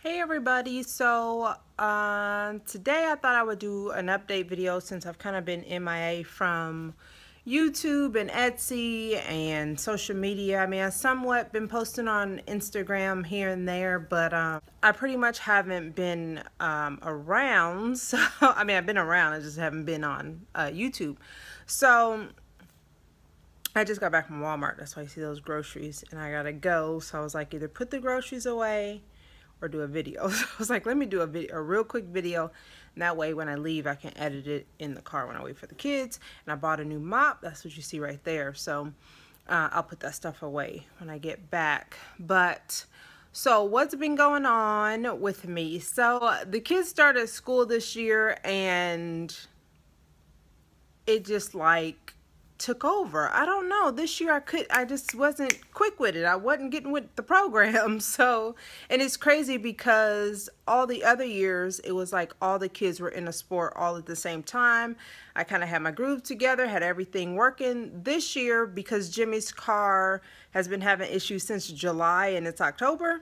Hey everybody, so today I thought I would do an update video since I've kind of been MIA from YouTube and Etsy and social media. I mean, I've somewhat been posting on Instagram here and there, but I pretty much haven't been around. So I mean, I've been around, I just haven't been on YouTube. So I just got back from Walmart, that's why you see those groceries, and I gotta go. So I was like, either put the groceries away or do a video. So I was like, let me do a real quick video, and that way when I leave I can edit it in the car when I wait for the kids. And I bought a new mop, that's what you see right there. So I'll put that stuff away when I get back. But so what's been going on with me? So the kids started school this year and it just like took over. I don't know, this year I just wasn't quick with it. I wasn't getting with the program. So, and it's crazy because all the other years it was like all the kids were in a sport all at the same time. I kind of had my groove together, had everything working. This year, because Jimmy's car has been having issues since July and it's October,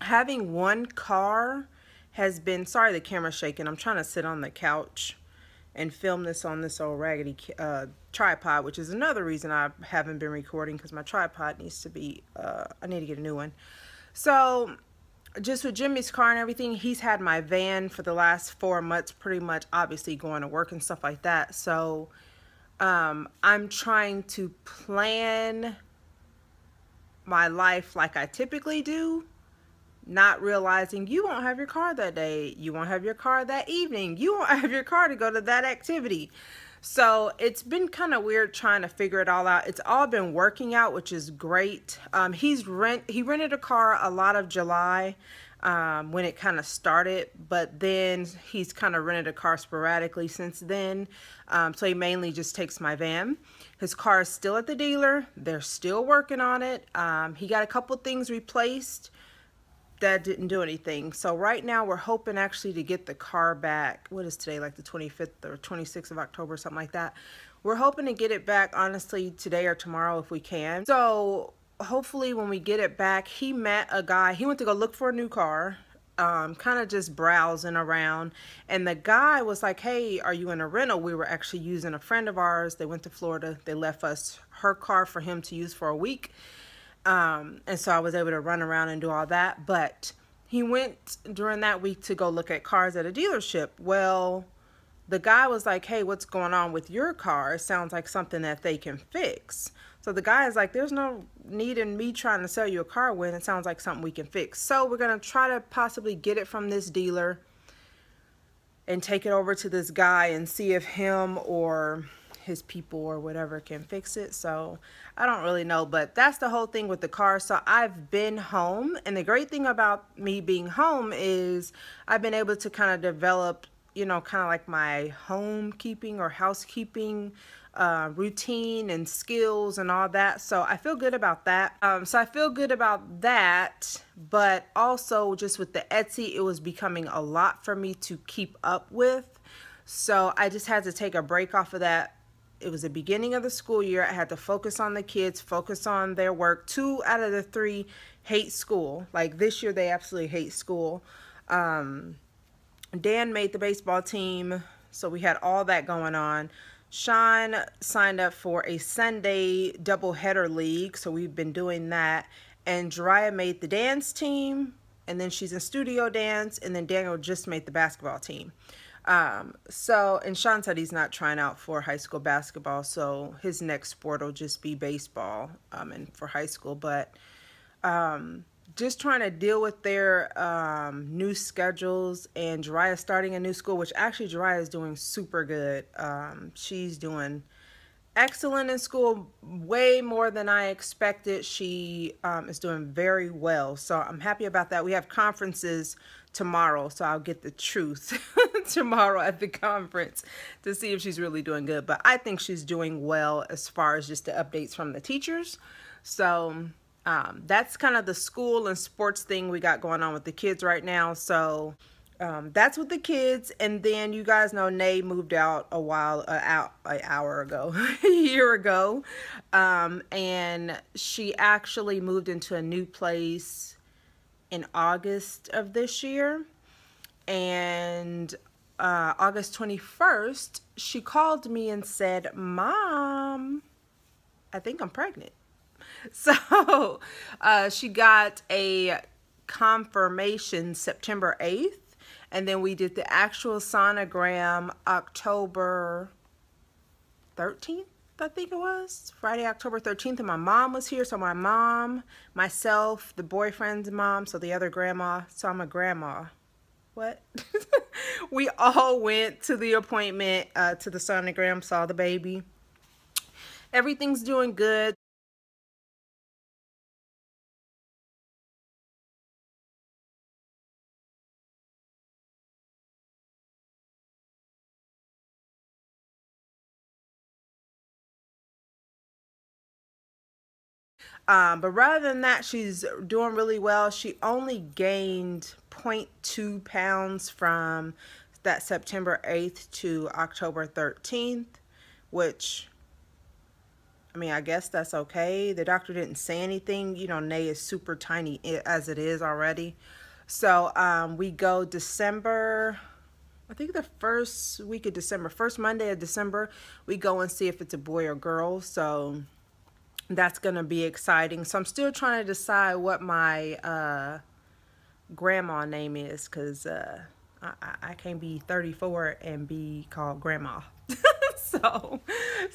having one car has been, sorry the camera's shaking, I'm trying to sit on the couch and film this on this old raggedy tripod, which is another reason I haven't been recording, because my tripod needs to be, I need to get a new one. So just with Jimmy's car and everything, he's had my van for the last 4 months, pretty much, obviously going to work and stuff like that. So I'm trying to plan my life like I typically do, not realizing you won't have your car that day, you won't have your car that evening, you won't have your car to go to that activity. So it's been kind of weird trying to figure it all out. It's all been working out, which is great. He rented a car a lot of July when it kind of started, but then he's kind of rented a car sporadically since then. So he mainly just takes my van. His car is still at the dealer. They're still working on it. He got a couple things replaced that didn't do anything. So right now we're hoping actually to get the car back. What is today, like the 25th or 26th of October, something like that. We're hoping to get it back honestly today or tomorrow if we can. So hopefully when we get it back, he met a guy, he went to go look for a new car, kind of just browsing around, and the guy was like, hey, are you in a rental? We were actually using a friend of ours. They went to Florida, they left us her car for him to use for a week. And so I was able to run around and do all that. But he went during that week to go look at cars at a dealership. Well, the guy was like, hey, what's going on with your car? It sounds like something that they can fix. So the guy is like, there's no need in me trying to sell you a car when it sounds like something we can fix. So we're going to try to possibly get it from this dealer and take it over to this guy and see if him or his people or whatever can fix it. So I don't really know, but that's the whole thing with the car. So I've been home, and the great thing about me being home is I've been able to kind of develop, you know, kind of like my homekeeping or housekeeping routine and skills and all that. So I feel good about that. But also just with the Etsy, it was becoming a lot for me to keep up with. So I just had to take a break off of that. It was the beginning of the school year. I had to focus on the kids, focus on their work. 2 out of the 3 hate school. Like this year, they absolutely hate school. Dan made the baseball team, so we had all that going on. Sean signed up for a Sunday doubleheader league, so we've been doing that. And Jariah made the dance team, and then she's in studio dance, and then Daniel just made the basketball team. And Sean said he's not trying out for high school basketball, so his next sport will just be baseball, and for high school. But just trying to deal with their new schedules, and Jariah starting a new school, which actually Jariah is doing super good. She's doing excellent in school, way more than I expected. She is doing very well, so I'm happy about that. We have conferences tomorrow, so I'll get the truth tomorrow at the conference to see if she's really doing good. But I think she's doing well as far as just the updates from the teachers. So that's kind of the school and sports thing we got going on with the kids right now. So that's with the kids. And then you guys know Nay moved out an hour ago, a year ago, and she actually moved into a new place in August of this year. And August 21st, she called me and said, "Mom, I think I'm pregnant." So she got a confirmation September 8th. And then we did the actual sonogram October 13th, I think it was. Friday, October 13th. And my mom was here. So my mom, myself, the boyfriend's mom, so the other grandma. So I'm a grandma. What? We all went to the appointment, to the sonogram, saw the baby. Everything's doing good. But rather than that, she's doing really well. She only gained 0.2 pounds from that September 8th to October 13th, which, I mean, I guess that's okay. The doctor didn't say anything. You know, Nay is super tiny as it is already. So we go December, I think the first week of December, first Monday of December, we go and see if it's a boy or girl. So that's going to be exciting. So I'm still trying to decide what my grandma name is, because I can't be 34 and be called grandma. So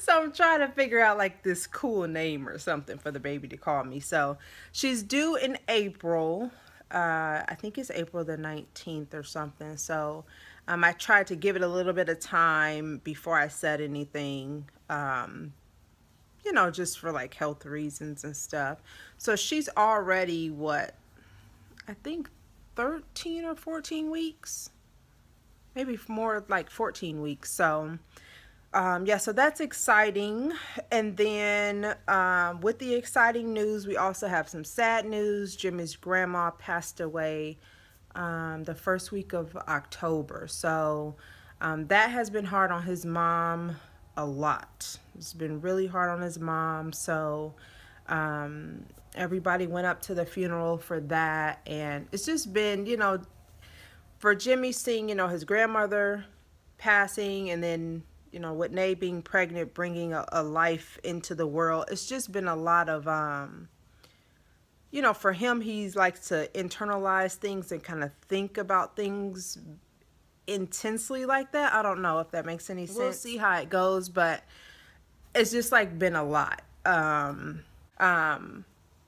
I'm trying to figure out like this cool name or something for the baby to call me. So she's due in April. I think it's April the 19th or something. So I tried to give it a little bit of time before I said anything. You know, just for like health reasons and stuff. So she's already, what, I think 13 or 14 weeks, maybe more like 14 weeks. So yeah, so that's exciting. And then with the exciting news, we also have some sad news. Jimmy's grandma passed away the first week of October. So that has been hard on his mom a lot. It's been really hard on his mom. So everybody went up to the funeral for that, and it's just been, you know, for Jimmy seeing, you know, his grandmother passing, and then, you know, with Nay being pregnant, bringing a life into the world. It's just been a lot of you know, for him, he's likes to internalize things and kind of think about things intensely like that. I don't know if that makes any sense. We'll see how it goes, but it's just like been a lot.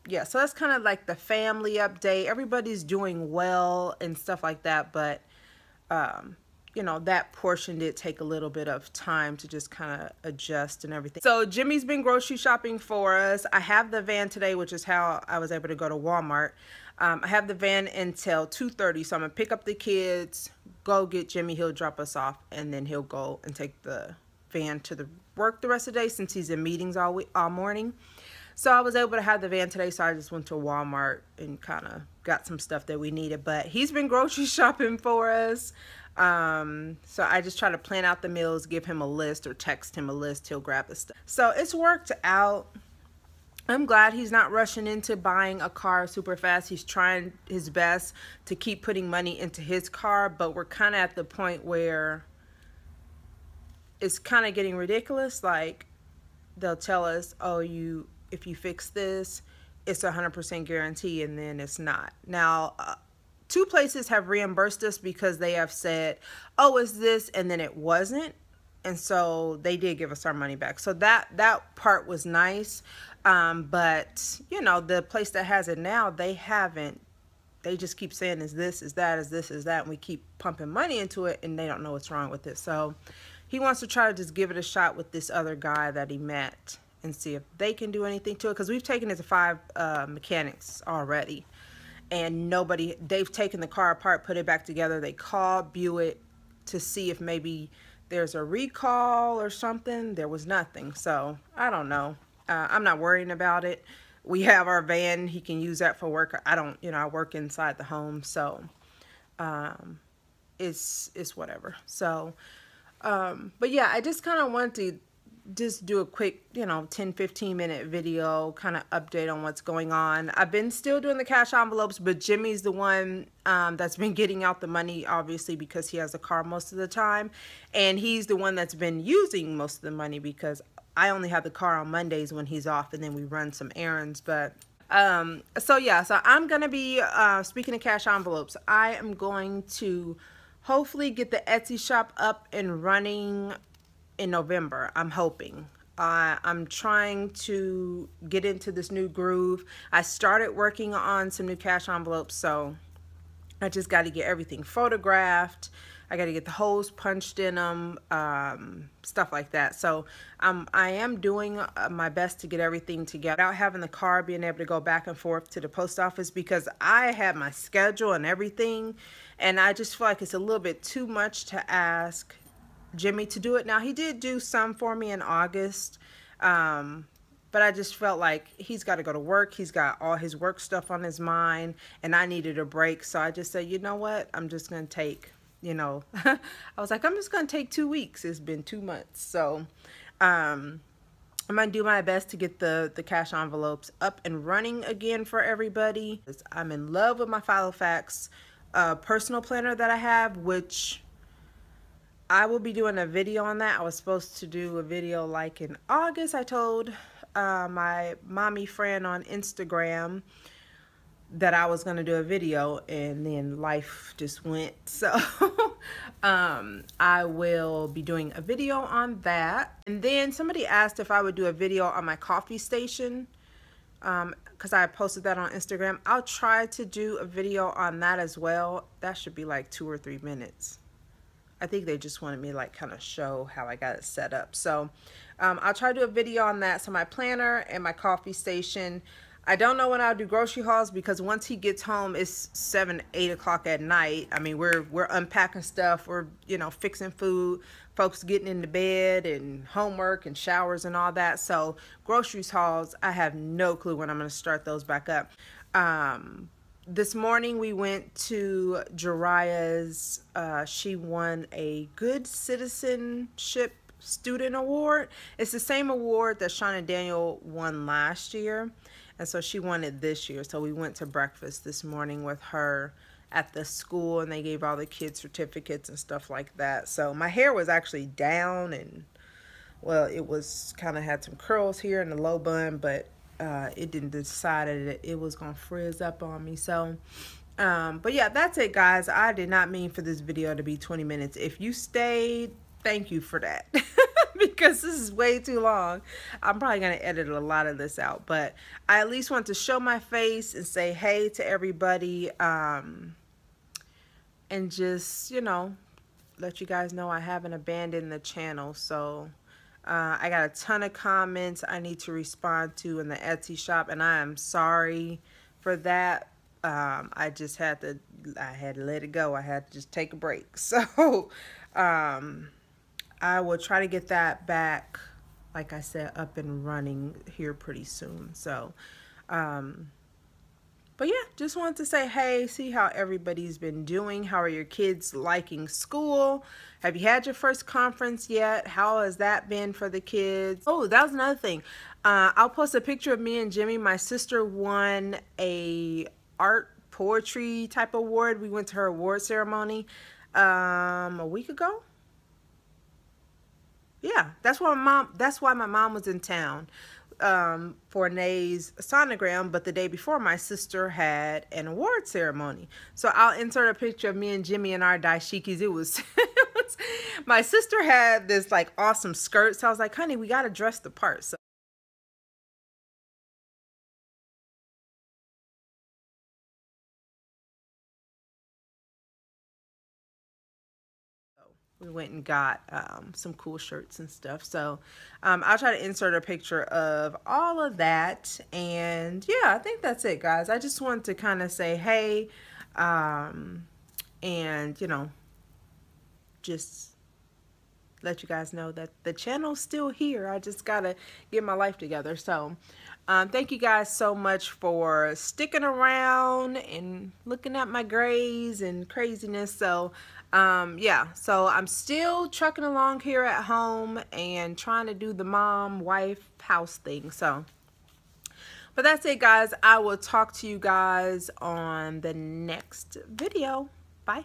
Yeah, so that's kind of like the family update. Everybody's doing well and stuff like that, but you know, that portion did take a little bit of time to just kind of adjust and everything. So Jimmy's been grocery shopping for us. I have the van today, which is how I was able to go to Walmart. I have the van until 2:30, so I'm gonna pick up the kids, go get Jimmy, he'll drop us off, and then he'll go and take the van to the work the rest of the day since he's in meetings all morning. So I was able to have the van today, so I just went to Walmart and kind of got some stuff that we needed. But he's been grocery shopping for us. So I just try to plan out the meals, give him a list or text him a list, he'll grab the stuff. So it's worked out. I'm glad he's not rushing into buying a car super fast. He's trying his best to keep putting money into his car, but we're kind of at the point where it's kind of getting ridiculous. Like, they'll tell us, oh, if you fix this, it's 100% guarantee, and then it's not. Now, 2 places have reimbursed us because they have said, oh, it's this, and then it wasn't. And so they did give us our money back. So that part was nice. But, you know, the place that has it now, they haven't. They just keep saying, is this, is that, is this, is that. And we keep pumping money into it, and they don't know what's wrong with it. So he wants to try to just give it a shot with this other guy that he met and see if they can do anything to it. Because we've taken it to 5 mechanics already. And they've taken the car apart, put it back together. They called Buick to see if maybe there's a recall or something. There was nothing. So I don't know. I'm not worrying about it. We have our van. He can use that for work. I don't, you know, I work inside the home. So it's whatever. So, but yeah, I just kind of wanted to just do a quick, you know, 10-15 minute video, kind of update on what's going on. I've been still doing the cash envelopes, but Jimmy's the one that's been getting out the money, obviously, because he has a car most of the time. And he's the one that's been using most of the money because I only have the car on Mondays when he's off, and then we run some errands. But so yeah, so I'm going to be, speaking of cash envelopes, I am going to hopefully get the Etsy shop up and running in November. I'm hoping. I'm trying to get into this new groove. I started working on some new cash envelopes, so I just got to get everything photographed. I got to get the holes punched in them, stuff like that. So I am doing my best to get everything together without having the car, being able to go back and forth to the post office, because I have my schedule and everything, and I just feel like it's a little bit too much to ask Jimmy to do it. Now, he did do some for me in August, but I just felt like he's got to go to work. He's got all his work stuff on his mind, and I needed a break. So I just said, you know what? I'm just going to take, you know, I was like, I'm just going to take 2 weeks. It's been 2 months. So I'm going to do my best to get the cash envelopes up and running again for everybody. I'm in love with my Filofax personal planner that I have, which I will be doing a video on that. I was supposed to do a video like in August. I told my mommy friend on Instagram that I was going to do a video, and then life just went. So I will be doing a video on that. And then somebody asked if I would do a video on my coffee station, because I posted that on Instagram. I'll try to do a video on that as well. That should be like 2 or 3 minutes. I think they just wanted me to like kind of show how I got it set up. So I'll try to do a video on that. So my planner and my coffee station. I don't know when I'll do grocery hauls, because once he gets home, it's 7, 8 o'clock at night. I mean, we're unpacking stuff. We're, you know, fixing food. Folks getting into bed and homework and showers and all that. So groceries hauls, I have no clue when I'm going to start those back up. This morning we went to Jariah's. She won a Good Citizenship Student Award. It's the same award that Sean and Daniel won last year, and so she won it this year. So we went to breakfast this morning with her at the school, and they gave all the kids certificates and stuff like that. So my hair was actually down, and well, it was kind of had some curls here in the low bun, but it didn't decide that it was gonna frizz up on me. So but yeah, that's it, guys. I did not mean for this video to be 20 minutes. If you stayed, thank you for that. Because this is way too long. I'm probably gonna edit a lot of this out, but I at least want to show my face and say hey to everybody, and just, you know, let you guys know I haven't abandoned the channel. So I got a ton of comments I need to respond to in the Etsy shop, and I am sorry for that. I just had to let it go. I had to just take a break. So I will try to get that back, like I said, up and running here pretty soon. So but yeah, just wanted to say hey, see how everybody's been doing. How are your kids liking school? Have you had your first conference yet? How has that been for the kids? Oh, that was another thing. I'll post a picture of me and Jimmy. My sister won a art poetry type award. We went to her award ceremony a week ago. Yeah, that's why my mom was in town for Nay's sonogram, but the day before my sister had an award ceremony. So I'll insert a picture of me and Jimmy in our dashikis. It was, my sister had this like awesome skirt, so I was like, honey, we got to dress the part. So we went and got some cool shirts and stuff. So I'll try to insert a picture of all of that. And yeah, I think that's it, guys. I just wanted to kind of say hey, and you know, just let you guys know that the channel's still here. I just gotta get my life together. So Thank you guys so much for sticking around and looking at my grays and craziness. So yeah, so I'm still trucking along here at home and trying to do the mom wife house thing. So but that's it, guys. I will talk to you guys on the next video. Bye.